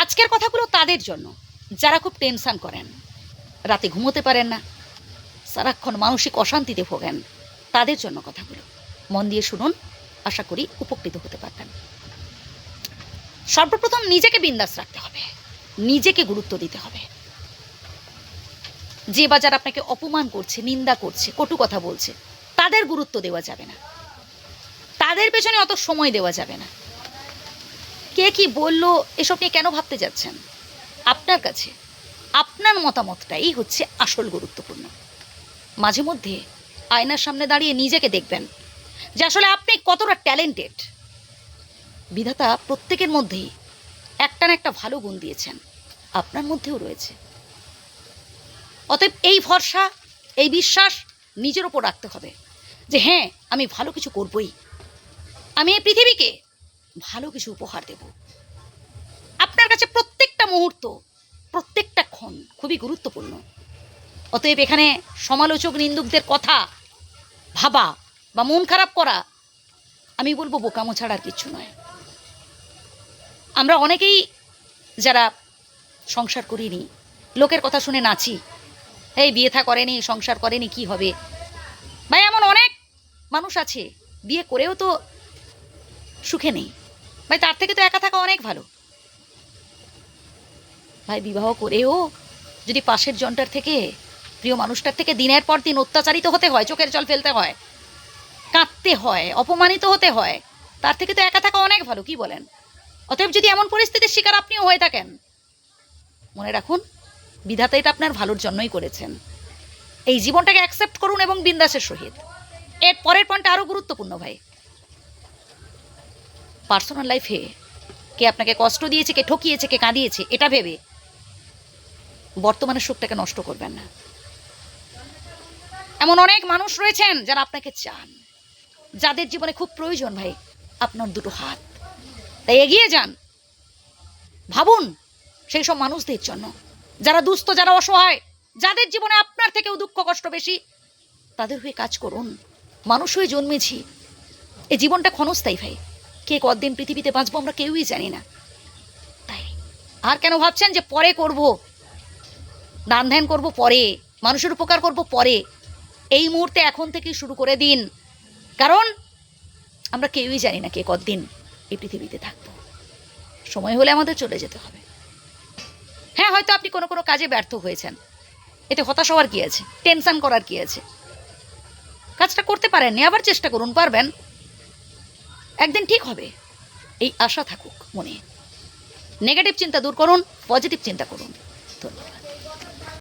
আজকের কথাগুলো তাদের জন্য যারা খুব টেনশন করেন, রাতে ঘুমোতে পারেন না, সারাক্ষণ মানসিক অশান্তিতে ভোগেন, তাদের জন্য কথাগুলো মন দিয়ে শুনুন। আশা করি উপকৃত হতে পারবেন। সর্বপ্রথম নিজেকে বিন্দাস রাখতে হবে, নিজেকে গুরুত্ব দিতে হবে। যে বা যারা আপনাকে অপমান করছে, নিন্দা করছে, কটু কথা বলছে, তাদের গুরুত্ব দেওয়া যাবে না, তাদের পেছনে অত সময় দেওয়া যাবে না। কে কি বলল এসব নিয়ে কেন ভাবতে যাচ্ছেন? আপনার কাছে আপনার মতামতটাই হচ্ছে আসল গুরুত্বপূর্ণ। মাঝে মধ্যে আয়নার সামনে দাঁড়িয়ে নিজেকে দেখবেন যে আসলে আপনি কতটা ট্যালেন্টেড। বিধাতা প্রত্যেকের মধ্যেই একটা না একটা ভালো গুণ দিয়েছেন, আপনার মধ্যেও রয়েছে। অতএব এই ভরসা, এই বিশ্বাস নিজের ওপর রাখতে হবে যে হ্যাঁ, আমি ভালো কিছু করবই, আমি এই পৃথিবীকে ভালো কিছু উপহার দেব। আপনার কাছে প্রত্যেকটা মুহূর্ত, প্রত্যেকটা ক্ষণ খুবই গুরুত্বপূর্ণ। অতএব এখানে সমালোচক নিন্দুকদের কথা ভাবা বা মন খারাপ করা, আমি বলবো বোকামো ছাড়া আর কিছু নয়। আমরা অনেকেই যারা সংসার করিনি, লোকের কথা শুনে নাচি, এই বিয়ে থা করেনি, সংসার করেনি, কি হবে ভাই? এমন অনেক মানুষ আছে বিয়ে করেও তো সুখে নেই ভাই, তার থেকে তো একা থাকা অনেক ভালো ভাই। বিবাহ করেও যদি পাশের জনটার থেকে, প্রিয় মানুষটার থেকে দিনের পর দিন অত্যাচারিত হতে হয়, চোখের জল ফেলতে হয়, কাঁদতে হয়, অপমানিত হতে হয়, তার থেকে তো একা থাকা অনেক ভালো, কি বলেন? অতএব যদি এমন পরিস্থিতির শিকার আপনিও হয়ে থাকেন, মনে রাখুন বিধাতা এটা আপনার ভালোর জন্যই করেছেন। এই জীবনটাকে অ্যাকসেপ্ট করুন এবং বিন্দাসের সহিত। এর পরের পয়েন্টটা আরও গুরুত্বপূর্ণ ভাই। পার্সোনাল লাইফে কে আপনাকে কষ্ট দিয়েছে, কে ঠকিয়েছে, কে কাঁদিয়েছে, এটা ভেবে বর্তমানের সুখটাকে নষ্ট করবেন না। এমন অনেক মানুষ রয়েছেন যারা আপনাকে চান, যাদের জীবনে খুব প্রয়োজন ভাই আপনার দুটো হাত। তাই এগিয়ে যান, ভাবুন সেই সব মানুষদের জন্য যারা দুস্থ, যারা অসহায়, যাদের জীবনে আপনার থেকেও দুঃখ কষ্ট বেশি, তাদের হয়ে কাজ করুন। মানুষ হয়ে জন্মেছি, এই জীবনটা ক্ষণস্থায়ী ভাই। কে কতদিন পৃথিবীতে বাঁচবো আমরা কেউই জানি না। তাই আর কেন ভাবছেন যে পরে করব, দান ধ্যান করবো পরে, মানুষের উপকার করব পরে? এই মুহূর্তে এখন থেকেই শুরু করে দিন, কারণ আমরা কেউই জানি না কে কতদিন এই পৃথিবীতে থাকবো। সময় হলে আমাদের চলে যেতে হবে। হ্যাঁ, হয়তো আপনি কোনো কোনো কাজে ব্যর্থ হয়েছেন, এতে হতাশ হওয়ার কি আছে, টেনশন করার কি আছে? কাজটা করতে পারেননি, আবার চেষ্টা করুন, পারবেন, একদিন ঠিক হবে, এই আশা থাকুক মনে। নেগেটিভ চিন্তা দূর করুন, পজিটিভ চিন্তা করুন। ধন্যবাদ।